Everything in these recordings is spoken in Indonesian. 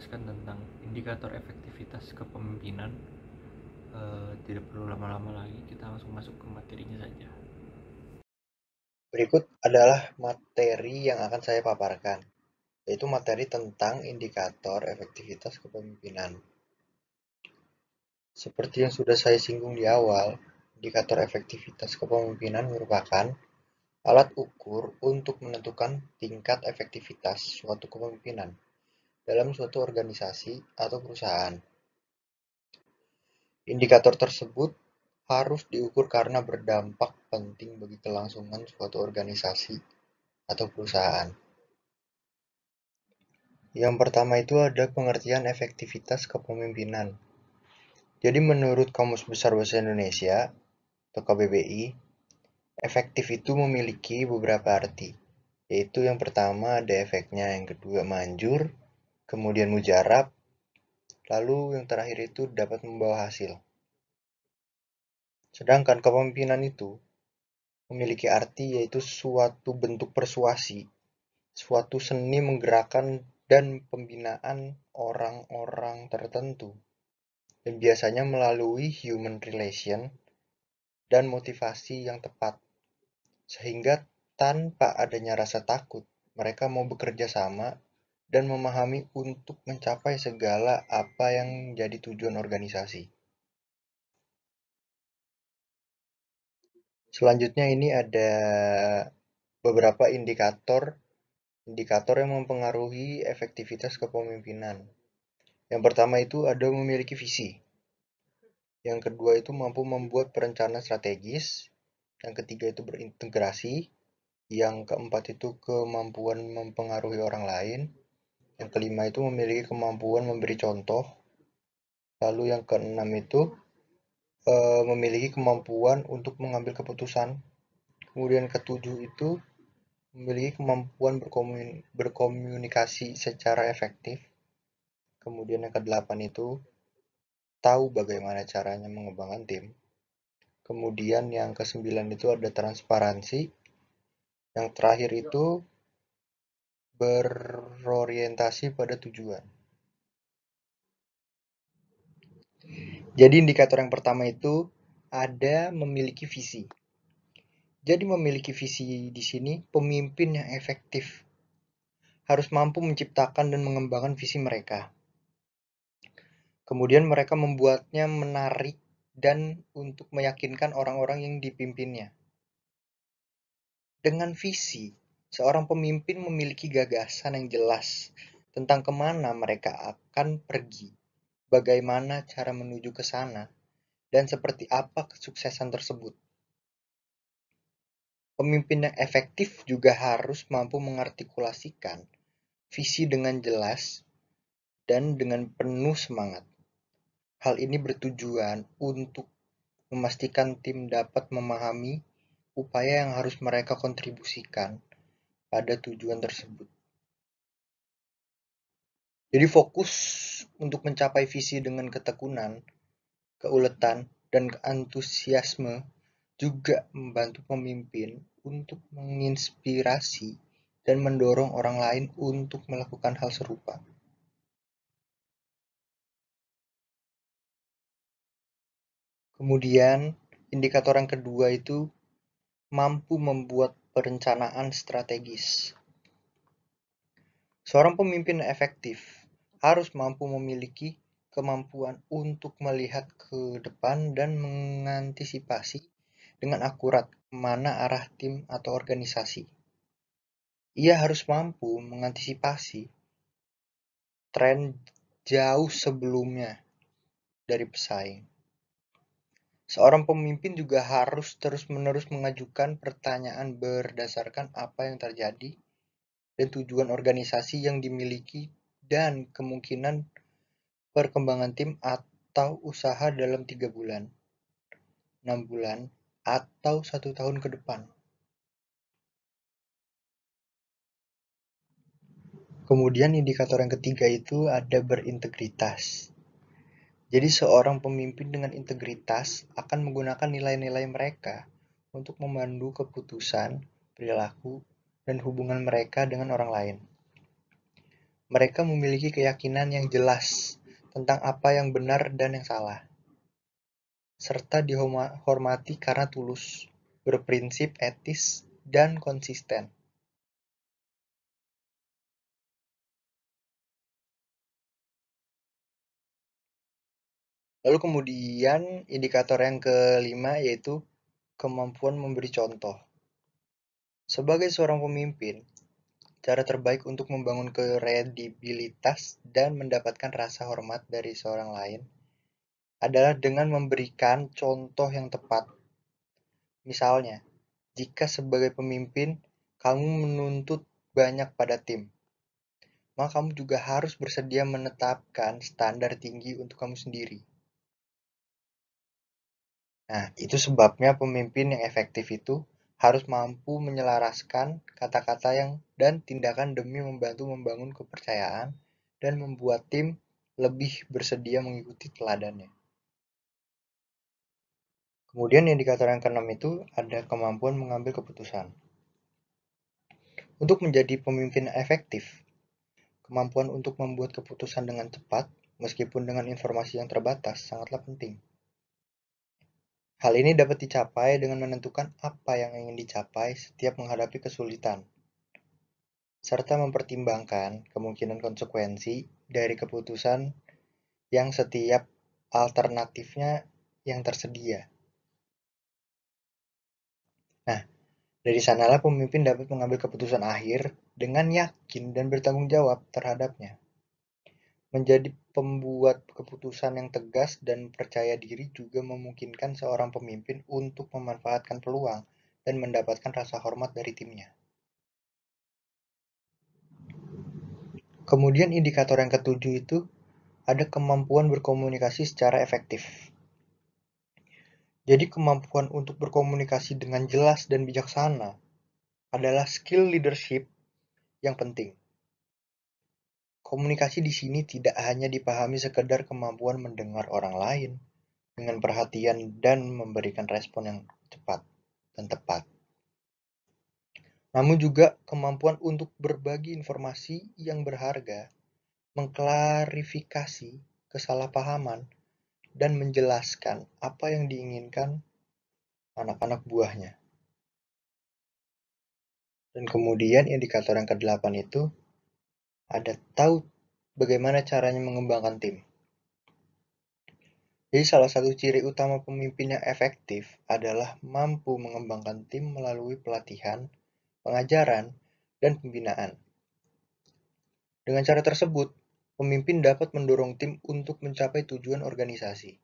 menjelaskan tentang indikator efektivitas kepemimpinan. Tidak perlu lama-lama lagi, kita langsung masuk ke materinya saja. Berikut adalah materi yang akan saya paparkan, yaitu materi tentang indikator efektivitas kepemimpinan. Seperti yang sudah saya singgung di awal, indikator efektivitas kepemimpinan merupakan alat ukur untuk menentukan tingkat efektivitas suatu kepemimpinan dalam suatu organisasi atau perusahaan. Indikator tersebut harus diukur karena berdampak penting bagi kelangsungan suatu organisasi atau perusahaan. Yang pertama itu ada pengertian efektivitas kepemimpinan. Jadi menurut Kamus Besar Bahasa Indonesia atau KBBI, efektif itu memiliki beberapa arti. Yaitu yang pertama ada efeknya, yang kedua manjur, kemudian mujarab, lalu yang terakhir itu dapat membawa hasil. Sedangkan kepemimpinan itu memiliki arti yaitu suatu bentuk persuasi, suatu seni menggerakkan dan pembinaan orang-orang tertentu, dan biasanya melalui human relation dan motivasi yang tepat, sehingga tanpa adanya rasa takut, mereka mau bekerja sama dan memahami untuk mencapai segala apa yang jadi tujuan organisasi. Selanjutnya ini ada beberapa indikator yang mempengaruhi efektivitas kepemimpinan. Yang pertama itu ada memiliki visi. Yang kedua itu mampu membuat perencanaan strategis. Yang ketiga itu berintegrasi. Yang keempat itu kemampuan mempengaruhi orang lain. Yang kelima itu memiliki kemampuan memberi contoh. Lalu yang keenam itu memiliki kemampuan untuk mengambil keputusan. Kemudian ketujuh itu memiliki kemampuan berkomunikasi secara efektif. Kemudian yang kedelapan itu tahu bagaimana caranya mengembangkan tim. Kemudian yang kesembilan itu ada transparansi. Yang terakhir itu berorientasi pada tujuan. Jadi indikator yang pertama itu ada memiliki visi. Jadi memiliki visi di sini pemimpin yang efektif harus mampu menciptakan dan mengembangkan visi mereka. Kemudian mereka membuatnya menarik dan untuk meyakinkan orang-orang yang dipimpinnya. Dengan visi, seorang pemimpin memiliki gagasan yang jelas tentang kemana mereka akan pergi, bagaimana cara menuju ke sana, dan seperti apa kesuksesan tersebut. Pemimpin yang efektif juga harus mampu mengartikulasikan visi dengan jelas dan dengan penuh semangat. Hal ini bertujuan untuk memastikan tim dapat memahami upaya yang harus mereka kontribusikan pada tujuan tersebut. Jadi fokus untuk mencapai visi dengan ketekunan, keuletan, dan antusiasme juga membantu pemimpin untuk menginspirasi dan mendorong orang lain untuk melakukan hal serupa. Kemudian, indikator yang kedua itu mampu membuat perencanaan strategis. Seorang pemimpin yang efektif harus mampu memiliki kemampuan untuk melihat ke depan dan mengantisipasi dengan akurat kemana arah tim atau organisasi. Ia harus mampu mengantisipasi tren jauh sebelumnya dari pesaing. Seorang pemimpin juga harus terus-menerus mengajukan pertanyaan berdasarkan apa yang terjadi dan tujuan organisasi yang dimiliki dan kemungkinan perkembangan tim atau usaha dalam 3 bulan, 6 bulan, atau 1 tahun ke depan. Kemudian indikator yang ketiga itu ada berintegritas. Jadi seorang pemimpin dengan integritas akan menggunakan nilai-nilai mereka untuk memandu keputusan, perilaku, dan hubungan mereka dengan orang lain. Mereka memiliki keyakinan yang jelas tentang apa yang benar dan yang salah, serta dihormati karena tulus, berprinsip etis, dan konsisten. Lalu kemudian indikator yang kelima yaitu kemampuan memberi contoh. Sebagai seorang pemimpin, cara terbaik untuk membangun kredibilitas dan mendapatkan rasa hormat dari seorang lain adalah dengan memberikan contoh yang tepat. Misalnya, jika sebagai pemimpin kamu menuntut banyak pada tim, maka kamu juga harus bersedia menetapkan standar tinggi untuk kamu sendiri. Nah, itu sebabnya pemimpin yang efektif itu harus mampu menyelaraskan kata-kata yang dan tindakan demi membantu membangun kepercayaan dan membuat tim lebih bersedia mengikuti teladannya. Kemudian indikator yang keenam itu ada kemampuan mengambil keputusan. Untuk menjadi pemimpin efektif, kemampuan untuk membuat keputusan dengan cepat, meskipun dengan informasi yang terbatas, sangatlah penting. Hal ini dapat dicapai dengan menentukan apa yang ingin dicapai setiap menghadapi kesulitan, serta mempertimbangkan kemungkinan konsekuensi dari keputusan yang setiap alternatifnya yang tersedia. Nah, dari sanalah pemimpin dapat mengambil keputusan akhir dengan yakin dan bertanggung jawab terhadapnya. Menjadi pembuat keputusan yang tegas dan percaya diri juga memungkinkan seorang pemimpin untuk memanfaatkan peluang dan mendapatkan rasa hormat dari timnya. Kemudian indikator yang ketujuh itu ada kemampuan berkomunikasi secara efektif. Jadi kemampuan untuk berkomunikasi dengan jelas dan bijaksana adalah skill leadership yang penting. Komunikasi di sini tidak hanya dipahami sekedar kemampuan mendengar orang lain dengan perhatian dan memberikan respon yang cepat dan tepat, namun juga kemampuan untuk berbagi informasi yang berharga, mengklarifikasi kesalahpahaman, dan menjelaskan apa yang diinginkan anak-anak buahnya. Dan kemudian indikator yang kedelapan itu ada tahu bagaimana caranya mengembangkan tim. Jadi salah satu ciri utama pemimpin yang efektif adalah mampu mengembangkan tim melalui pelatihan, pengajaran, dan pembinaan. Dengan cara tersebut, pemimpin dapat mendorong tim untuk mencapai tujuan organisasi.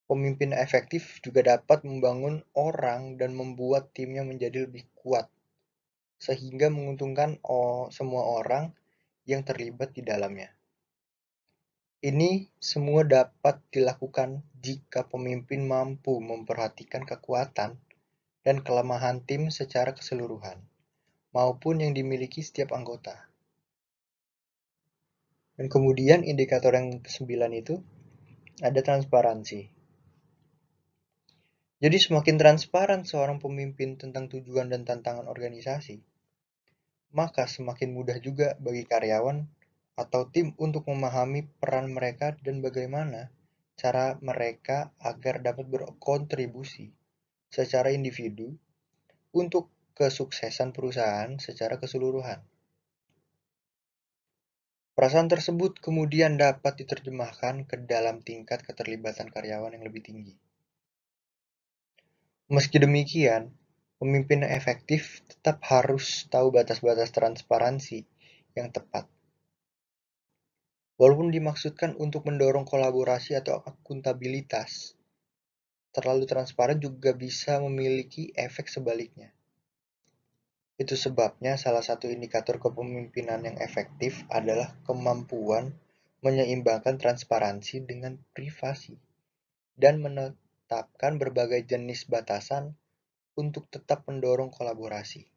Pemimpin efektif juga dapat membangun orang dan membuat timnya menjadi lebih kuat, sehingga menguntungkan semua orang yang terlibat di dalamnya. Ini semua dapat dilakukan jika pemimpin mampu memperhatikan kekuatan dan kelemahan tim secara keseluruhan, maupun yang dimiliki setiap anggota. Dan kemudian indikator yang ke-9 itu ada transparansi. Jadi semakin transparan seorang pemimpin tentang tujuan dan tantangan organisasi, maka semakin mudah juga bagi karyawan atau tim untuk memahami peran mereka dan bagaimana cara mereka agar dapat berkontribusi secara individu untuk kesuksesan perusahaan secara keseluruhan. Perasaan tersebut kemudian dapat diterjemahkan ke dalam tingkat keterlibatan karyawan yang lebih tinggi. Meski demikian, pemimpin yang efektif tetap harus tahu batas-batas transparansi yang tepat. Walaupun dimaksudkan untuk mendorong kolaborasi atau akuntabilitas, terlalu transparan juga bisa memiliki efek sebaliknya. Itu sebabnya salah satu indikator kepemimpinan yang efektif adalah kemampuan menyeimbangkan transparansi dengan privasi dan menetapkan berbagai jenis batasan untuk tetap mendorong kolaborasi.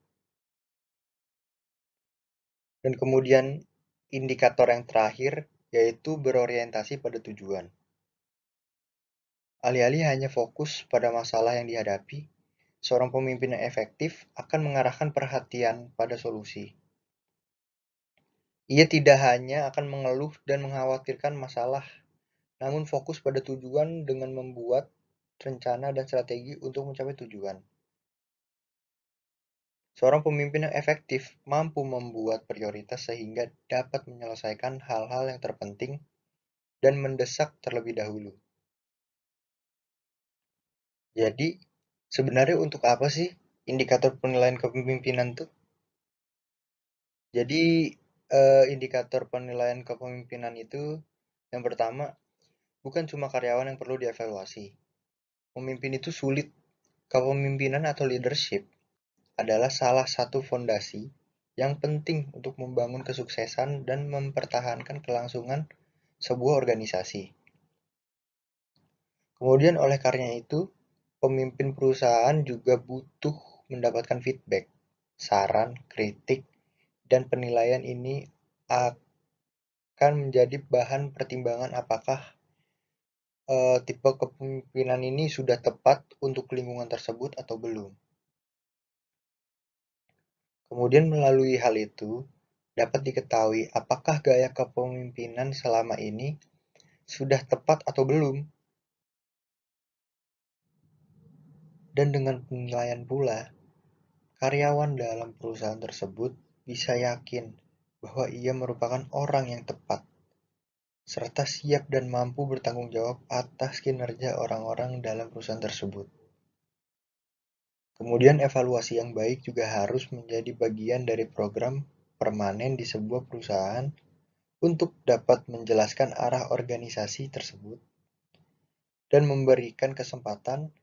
Dan kemudian indikator yang terakhir yaitu berorientasi pada tujuan. Alih-alih hanya fokus pada masalah yang dihadapi, seorang pemimpin yang efektif akan mengarahkan perhatian pada solusi. Ia tidak hanya akan mengeluh dan mengkhawatirkan masalah, namun fokus pada tujuan dengan membuat rencana dan strategi untuk mencapai tujuan. Seorang pemimpin yang efektif mampu membuat prioritas sehingga dapat menyelesaikan hal-hal yang terpenting dan mendesak terlebih dahulu. Jadi, sebenarnya untuk apa sih indikator penilaian kepemimpinan itu? Jadi, indikator penilaian kepemimpinan itu yang pertama, bukan cuma karyawan yang perlu dievaluasi. Memimpin itu sulit. Kepemimpinan atau leadership adalah salah satu fondasi yang penting untuk membangun kesuksesan dan mempertahankan kelangsungan sebuah organisasi. Kemudian oleh karena itu, pemimpin perusahaan juga butuh mendapatkan feedback, saran, kritik, dan penilaian ini akan menjadi bahan pertimbangan apakah tipe kepemimpinan ini sudah tepat untuk lingkungan tersebut atau belum. Kemudian melalui hal itu, dapat diketahui apakah gaya kepemimpinan selama ini sudah tepat atau belum. Dan dengan penilaian pula, karyawan dalam perusahaan tersebut bisa yakin bahwa ia merupakan orang yang tepat, serta siap dan mampu bertanggung jawab atas kinerja orang-orang dalam perusahaan tersebut. Kemudian evaluasi yang baik juga harus menjadi bagian dari program permanen di sebuah perusahaan untuk dapat menjelaskan arah organisasi tersebut dan memberikan kesempatan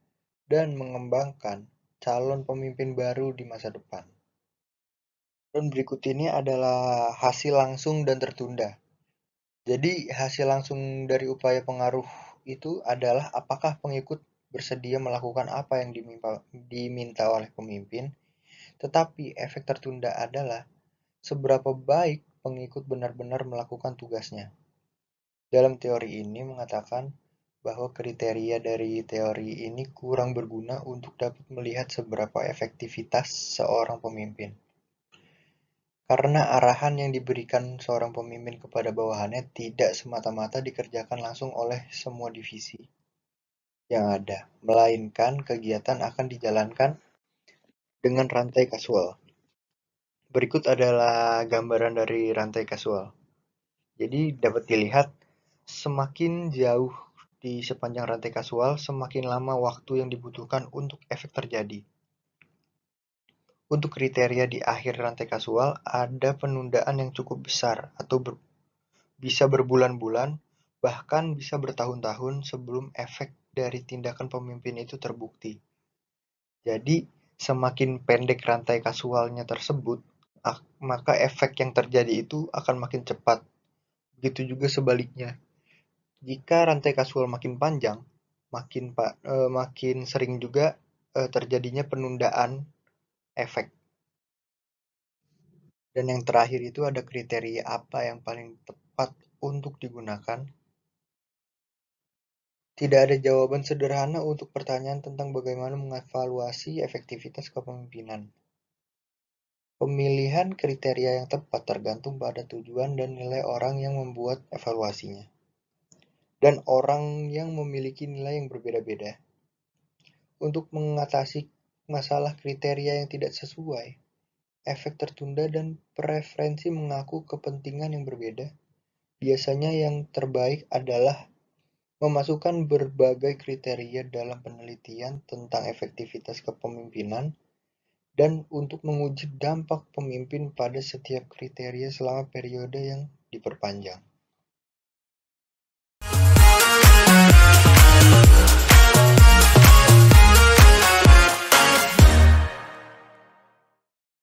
dan mengembangkan calon pemimpin baru di masa depan. Dan berikut ini adalah hasil langsung dan tertunda. Jadi hasil langsung dari upaya pengaruh itu adalah apakah pengikut bersedia melakukan apa yang diminta oleh pemimpin, tetapi efek tertunda adalah seberapa baik pengikut benar-benar melakukan tugasnya. Dalam teori ini mengatakan bahwa kriteria dari teori ini kurang berguna untuk dapat melihat seberapa efektivitas seorang pemimpin. Karena arahan yang diberikan seorang pemimpin kepada bawahannya tidak semata-mata dikerjakan langsung oleh semua divisi yang ada, melainkan kegiatan akan dijalankan dengan rantai kasual. Berikut adalah gambaran dari rantai kasual. Jadi dapat dilihat semakin jauh di sepanjang rantai kasual, semakin lama waktu yang dibutuhkan untuk efek terjadi. Untuk kriteria di akhir rantai kasual, ada penundaan yang cukup besar atau bisa berbulan-bulan, bahkan bisa bertahun-tahun sebelum efek dari tindakan pemimpin itu terbukti. Jadi, semakin pendek rantai kasualnya tersebut, maka efek yang terjadi itu akan makin cepat. Begitu juga sebaliknya. Jika rantai kasual makin panjang, makin sering juga terjadinya penundaan efek. Dan yang terakhir itu ada kriteria apa yang paling tepat untuk digunakan. Tidak ada jawaban sederhana untuk pertanyaan tentang bagaimana mengevaluasi efektivitas kepemimpinan. Pemilihan kriteria yang tepat tergantung pada tujuan dan nilai orang yang membuat evaluasinya. Dan orang yang memiliki nilai yang berbeda-beda. Untuk mengatasi masalah kriteria yang tidak sesuai, efek tertunda dan preferensi mengaku kepentingan yang berbeda, biasanya yang terbaik adalah memasukkan berbagai kriteria dalam penelitian tentang efektivitas kepemimpinan dan untuk menguji dampak pemimpin pada setiap kriteria selama periode yang diperpanjang.